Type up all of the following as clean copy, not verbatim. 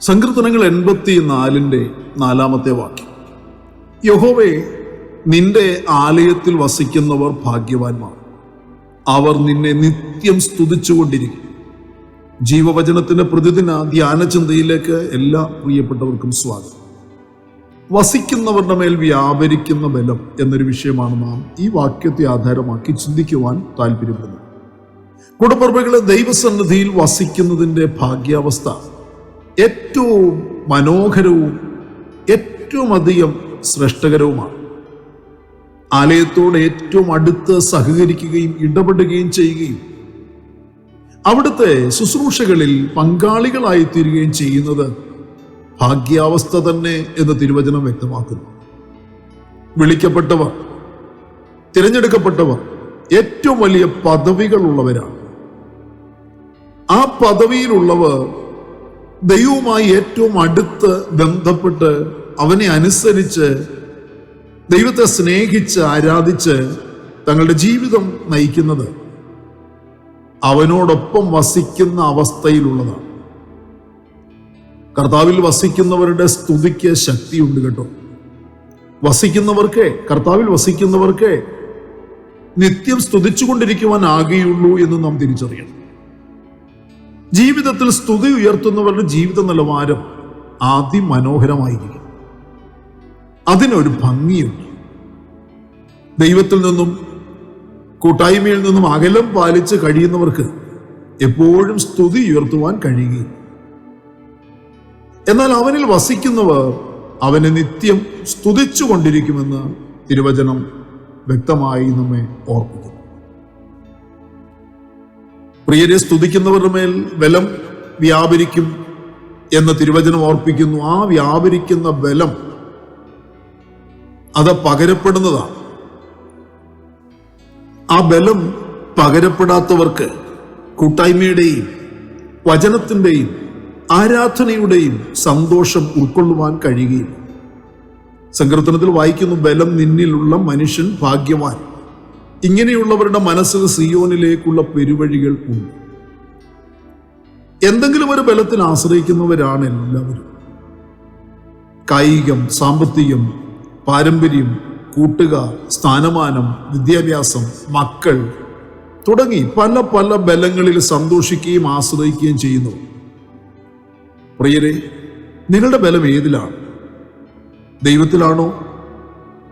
സങ്കീർത്തനങ്ങൾ 84-ന്റെ വാക്യം. യഹോവേ, നിന്റെ ആലയത്തിൽ വസിക്കുന്നവർ ഭാഗ്യവാന്മാർ, അവർ നിന്നെ നിത്യം സ്തുതിച്ചുകൊണ്ടിരിക്കും. ജീവവചനത്തിന്റെ പ്രതിദിന ധ്യാന ചിന്തയിലേക്ക് എല്ലാ പ്രിയപ്പെട്ടവർക്കും സ്വാഗതം. വസിക്കുന്നവരുടെ മേൽ വ്യാപരിക്കുന്ന ബലം എന്നൊരു വിഷയമാണ് നാം ഈ വാക്യത്തെ ആധാരമാക്കി ചിന്തിക്കുവാൻ താല്പര്യപ്പെടുന്നത്. കൂടപ്പറമ്പുകളെ, ദൈവസന്നിധിയിൽ വസിക്കുന്നതിൻ്റെ ഭാഗ്യാവസ്ഥ ഏറ്റവും മനോഹരവും ഏറ്റവും അധികം ശ്രേഷ്ഠകരവുമാണ്. ആലയത്തോട് ഏറ്റവും അടുത്ത് സഹകരിക്കുകയും ഇടപെടുകയും ചെയ്യുകയും അവിടുത്തെ ശുശ്രൂഷകളിൽ പങ്കാളികളായിത്തീരുകയും ചെയ്യുന്നത് ഭാഗ്യാവസ്ഥ തന്നെ എന്ന് തിരുവചനം വ്യക്തമാക്കുന്നു. വിളിക്കപ്പെട്ടവർ, തിരഞ്ഞെടുക്കപ്പെട്ടവർ ഏറ്റവും വലിയ പദവികളുള്ളവരാണ്. ആ പദവിയിലുള്ളവർ ദൈവവുമായി ഏറ്റവും അടുത്ത് ബന്ധപ്പെട്ട് അവനെ അനുസരിച്ച് ദൈവത്തെ സ്നേഹിച്ച് ആരാധിച്ച് തങ്ങളുടെ ജീവിതം നയിക്കുന്നത് അവനോടൊപ്പം വസിക്കുന്ന അവസ്ഥയിലുള്ളതാണ്. കർത്താവിൽ വസിക്കുന്നവരുടെ സ്തുതിക്ക് ശക്തിയുണ്ട് കേട്ടോ. കർത്താവിൽ വസിക്കുന്നവർക്ക് നിത്യം സ്തുതിച്ചുകൊണ്ടിരിക്കുവാൻ ആകെയുള്ളൂ എന്ന് നാം തിരിച്ചറിയണം. ജീവിതത്തിൽ സ്തുതി ഉയർത്തുന്നവരുടെ ജീവിത നിലവാരം അതിമനോഹരമായിരിക്കും. അതിനൊരു ഭംഗിയുണ്ട്. ദൈവത്തിൽ നിന്നും കൂട്ടായ്മയിൽ നിന്നും അകലം പാലിച്ച് കഴിയുന്നവർക്ക് എപ്പോഴും സ്തുതി ഉയർത്തുവാൻ കഴിയുകയും, എന്നാൽ അവനിൽ വസിക്കുന്നവർ അവനെ നിത്യം സ്തുതിച്ചു കൊണ്ടിരിക്കുമെന്ന് തിരുവചനം വ്യക്തമായി നമ്മെ ഓർപ്പിക്കുന്നു. പ്രിയരെ, സ്തുതിക്കുന്നവരുടെ മേൽ ബലം വ്യാപരിക്കും എന്ന് തിരുവചനം ഓർപ്പിക്കുന്നു. ആ വ്യാപരിക്കുന്ന ബലം അത് പകരപ്പെടുന്നതാണ്. ആ ബലം പകരപ്പെടാത്തവർക്ക് കൂട്ടായ്മയുടെയും വചനത്തിൻ്റെയും ആരാധനയുടെയും സന്തോഷം ഉൾക്കൊള്ളുവാൻ കഴിയുകയില്ല. സങ്കീർത്തനത്തിൽ വായിക്കുന്നു, ബലം നിന്നിലുള്ള മനുഷ്യൻ ഭാഗ്യവാൻ. ഇങ്ങനെയുള്ളവരുടെ മനസ്സിൽ സിയോനിലേക്കുള്ള പെരുവഴികൾ ഉണ്ട്. എന്തെങ്കിലും ഒരു ബലത്തിൽ ആശ്രയിക്കുന്നവരാണ് എല്ലാവരും. കായികം, സാമ്പത്തികം, പാരമ്പര്യം, കൂട്ടുകാർ, സ്ഥാനമാനം, വിദ്യാഭ്യാസം, മക്കൾ തുടങ്ങി പല പല ബലങ്ങളിൽ സന്തോഷിക്കുകയും ആശ്രയിക്കുകയും ചെയ്യുന്നു. പ്രിയരെ, നിങ്ങളുടെ ബലം ഏതിലാണ്? ദൈവത്തിലാണോ?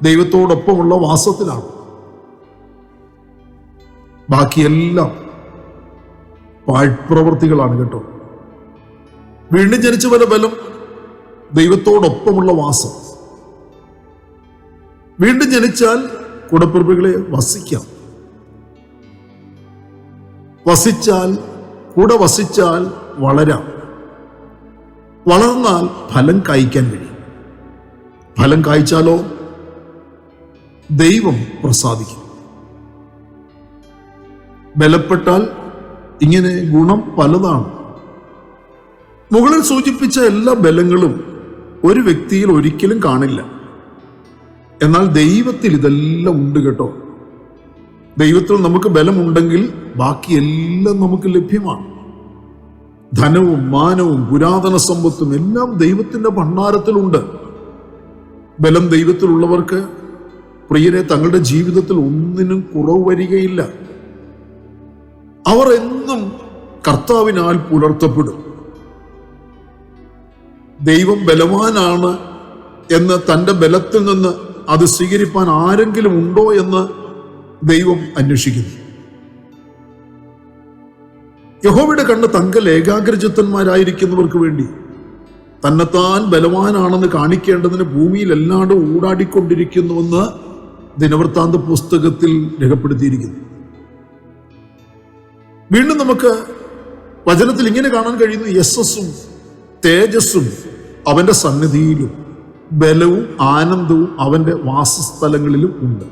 ദൈവത്തോടൊപ്പമുള്ള വാസത്തിലാണോ? ബാക്കിയെല്ലാം പാഴ്പ്രവൃത്തികളാണ് കേട്ടോ. വീണ്ടും ജനിച്ചവരുടെ ബലം ദൈവത്തോടൊപ്പമുള്ള വാസം. വീണ്ടും ജനിച്ചാൽ കൂടപ്പിറപ്പുകളെ വസിച്ചാൽ വളരാം. വളർന്നാൽ ഫലം കായ്ക്കാൻ കഴിയും. ഫലം കായ്ച്ചാലോ ദൈവം പ്രസാദിക്കും. ബലപ്പെട്ടാൽ ഇങ്ങനെ ഗുണം പലതാണ്. മുകളിൽ സൂചിപ്പിച്ച എല്ലാ ബലങ്ങളും ഒരു വ്യക്തിയിൽ ഒരിക്കലും കാണില്ല. എന്നാൽ ദൈവത്തിൽ ഇതെല്ലാം ഉണ്ട് കേട്ടോ. ദൈവത്തിൽ നമുക്ക് ബലമുണ്ടെങ്കിൽ ബാക്കിയെല്ലാം നമുക്ക് ലഭ്യമാണ്. ധനവും മാനവും പുരാതന സമ്പത്തും എല്ലാം ദൈവത്തിന്റെ ഭണ്ഡാരത്തിലുണ്ട്. ബലം ദൈവത്തിലുള്ളവർക്ക്, പ്രിയരെ, തങ്ങളുടെ ജീവിതത്തിൽ ഒന്നിനും കുറവ് വരികയില്ല. അവർ എന്നും കർത്താവിനാൽ പുലർത്തപ്പെടും. ദൈവം ബലവാനാണ് എന്ന് തൻ്റെ ബലത്തിൽ നിന്ന് അത് സ്വീകരിപ്പാൻ ആരെങ്കിലും ഉണ്ടോ എന്ന് ദൈവം അന്വേഷിക്കുന്നു. യഹോവയുടെ കണ്ണ് തങ്കൽ ഏകാഗ്രചിത്തന്മാരായിരിക്കുന്നവർക്ക് വേണ്ടി തന്നെത്താൻ ബലവാനാണെന്ന് കാണിക്കേണ്ടതിന് ഭൂമിയിൽ എല്ലാടും ഊടാടിക്കൊണ്ടിരിക്കുന്നുവെന്ന് ദിനവൃത്താന്ത പുസ്തകത്തിൽ രേഖപ്പെടുത്തിയിരിക്കുന്നു. വീണ്ടും നമുക്ക് വചനത്തിൽ ഇങ്ങനെ കാണാൻ കഴിയുന്നു, യശസ്സും തേജസ്സും അവന്റെ സന്നിധിയിലും ബലവും ആനന്ദവും അവന്റെ വാസസ്ഥലങ്ങളിലും ഉണ്ട്.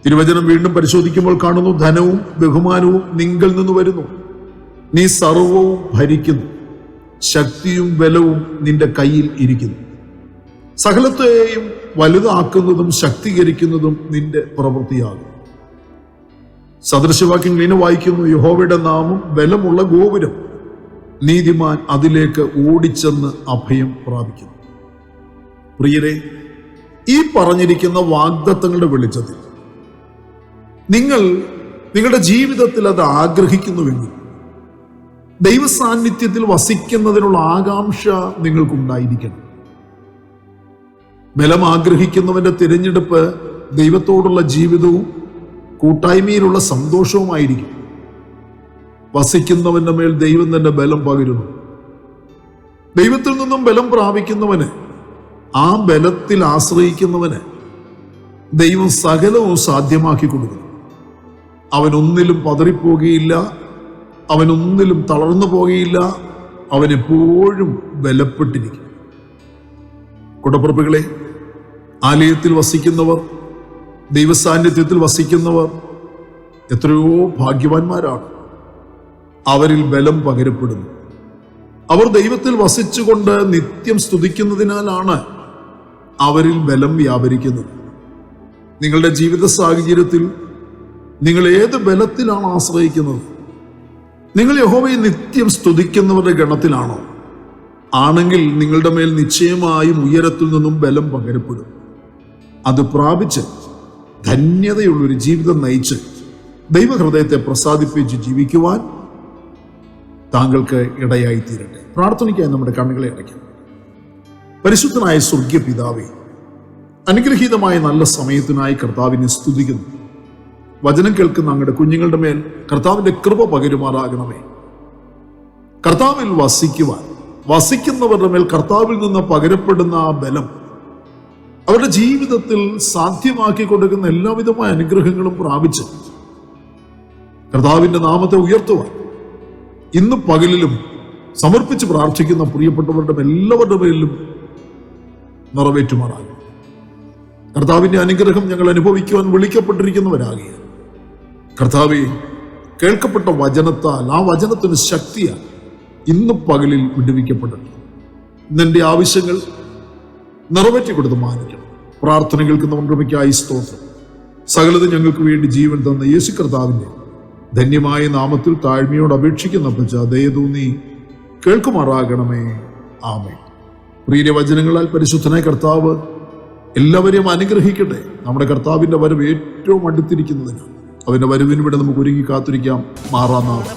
തിരുവചനം വീണ്ടും പരിശോധിക്കുമ്പോൾ കാണുന്നു, ധനവും ബഹുമാനവും നിങ്കൽ നിന്ന് വരുന്നു. നീ സർവവും ഭരിക്കുന്നു. ശക്തിയും ബലവും നിന്റെ കയ്യിൽ ഇരിക്കുന്നു. സകലത്തെയും വലുതാക്കുന്നതും ശക്തീകരിക്കുന്നതും നിന്റെ പ്രവൃത്തിയാകും. സദൃശവാക്യങ്ങൾ ഇങ്ങനെ വായിക്കുന്നു, യഹോവയുടെ നാമം ബലമുള്ള ഗോപുരം, നീതിമാൻ അതിലേക്ക് ഓടിച്ചെന്ന് അഭയം പ്രാപിക്കുന്നു. പ്രിയരെ, ഈ പറഞ്ഞിരിക്കുന്ന വാഗ്ദത്തങ്ങളുടെ വെളിച്ചത്തിൽ നിങ്ങൾ നിങ്ങളുടെ ജീവിതത്തിൽ അത് ആഗ്രഹിക്കുന്നുവെങ്കിൽ ദൈവസാന്നിധ്യത്തിൽ വസിക്കുന്നതിനുള്ള ആകാംക്ഷ നിങ്ങൾക്കുണ്ടായിരിക്കണം. ബലം ആഗ്രഹിക്കുന്നവന്റെ തിരഞ്ഞെടുപ്പ് ദൈവത്തോടുള്ള ജീവിതവും കൂട്ടായ്മയിലുള്ള സന്തോഷവുമായിരിക്കും. വസിക്കുന്നവന്റെ മേൽ ദൈവം തന്നെ ബലം പകരുന്നു. ദൈവത്തിൽ നിന്നും ബലം പ്രാപിക്കുന്നവന്, ആ ബലത്തിൽ ആശ്രയിക്കുന്നവന് ദൈവം സകലവും സാധ്യമാക്കി കൊടുക്കുന്നു. അവനൊന്നിലും പതറിപ്പോകുകയില്ല, അവനൊന്നിലും തളർന്നു പോകുകയില്ല, അവനെപ്പോഴും ബലപ്പെട്ടിരിക്കും. കൂടപ്പിറപ്പുകളെ, ആലയത്തിൽ വസിക്കുന്നവർ, ദൈവസാന്നിധ്യത്തിൽ വസിക്കുന്നവർ എത്രയോ ഭാഗ്യവാന്മാരാണ്. അവരിൽ ബലം പകരപ്പെടുന്നു. അവർ ദൈവത്തിൽ വസിച്ചുകൊണ്ട് നിത്യം സ്തുതിക്കുന്നതിനാലാണ് അവരിൽ ബലം വ്യാപരിക്കുന്നത്. നിങ്ങളുടെ ജീവിത സാഹചര്യത്തിൽ നിങ്ങൾ ഏത് ബലത്തിലാണ് ആശ്രയിക്കുന്നത്? നിങ്ങൾ യഹോവയെ നിത്യം സ്തുതിക്കുന്നവരുടെ ഗണത്തിലാണോ? ആണെങ്കിൽ നിങ്ങളുടെ മേൽ നിശ്ചയമായും ഉയരത്തിൽ നിന്നും ബലം പകരപ്പെടും. അത് പ്രാപിച്ച് ധന്യതയുള്ളൊരു ജീവിതം നയിച്ച് ദൈവഹൃദയത്തെ പ്രസാദിപ്പിച്ച് ജീവിക്കുവാൻ താങ്കൾക്ക് ഇടയായി തീരട്ടെ. പ്രാർത്ഥനയ്ക്കായി നമ്മുടെ കണ്ണുകളെ അടയ്ക്കാം. പരിശുദ്ധനായ സ്വർഗീയ പിതാവേ, അനുഗ്രഹീതമായ നല്ല സമയത്തിനായി കർത്താവിനെ സ്തുതിക്കുന്നു. വചനം കേൾക്കുന്ന അങ്ങയുടെ കുഞ്ഞുങ്ങളുടെ മേൽ കർത്താവിന്റെ കൃപ പകരുമാറാകണമേ. കർത്താവിൽ വസിക്കുന്നവരുടെ മേൽ കർത്താവിൽ നിന്ന് പകരപ്പെടുന്ന ആ ബലം അവരുടെ ജീവിതത്തിൽ സാധ്യമാക്കി കൊടുക്കുന്ന എല്ലാവിധമായ അനുഗ്രഹങ്ങളും പ്രാപിച്ച് കർത്താവിന്റെ നാമത്തെ ഉയർത്തുവാൻ ഇന്ന് പകലിലും സമർപ്പിച്ച് പ്രാർത്ഥിക്കുന്ന പ്രിയപ്പെട്ടവരുടെ എല്ലാവരുടെ മേലിലും നിറവേറ്റുമാറാകും. കർത്താവിന്റെ അനുഗ്രഹം ഞങ്ങൾ അനുഭവിക്കുവാൻ വിളിക്കപ്പെട്ടിരിക്കുന്നവരാകിയ കർത്താവെ, കേൾക്കപ്പെട്ട വചനത്താൽ, ആ വചനത്തിന് ശക്തിയാൽ ഇന്ന് പകലിൽ വിടുവിക്കപ്പെടട്ടെ. ഇന്നെന്റെ ആവശ്യങ്ങൾ നിറവേറ്റി കൊടുത്ത് മാനിക്കണം. പ്രാർത്ഥന കേൾക്കുന്ന കൃപയ്ക്കായി സ്തോത്രം. സകലത് ഞങ്ങൾക്ക് വേണ്ടി ജീവൻ തന്ന യേശു കർത്താവിന്റെ ധന്യമായ നാമത്തിൽ താഴ്മയോട് അപേക്ഷിക്കുന്ന പച്ച ദയതൂന്നി കേൾക്കുമാറാകണമേ. ആമേൻ. പ്രിയ വചനങ്ങളാൽ പരിശുദ്ധനായ കർത്താവ് എല്ലാവരെയും അനുഗ്രഹിക്കട്ടെ. നമ്മുടെ കർത്താവിന്റെ വരവ് ഏറ്റവും അടുത്തിരിക്കുന്നതിനാൽ അവന്റെ വരവിന് വേണ്ടി നമുക്ക് ഒരുങ്ങി കാത്തിരിക്കാം. മാറാനാഥ്.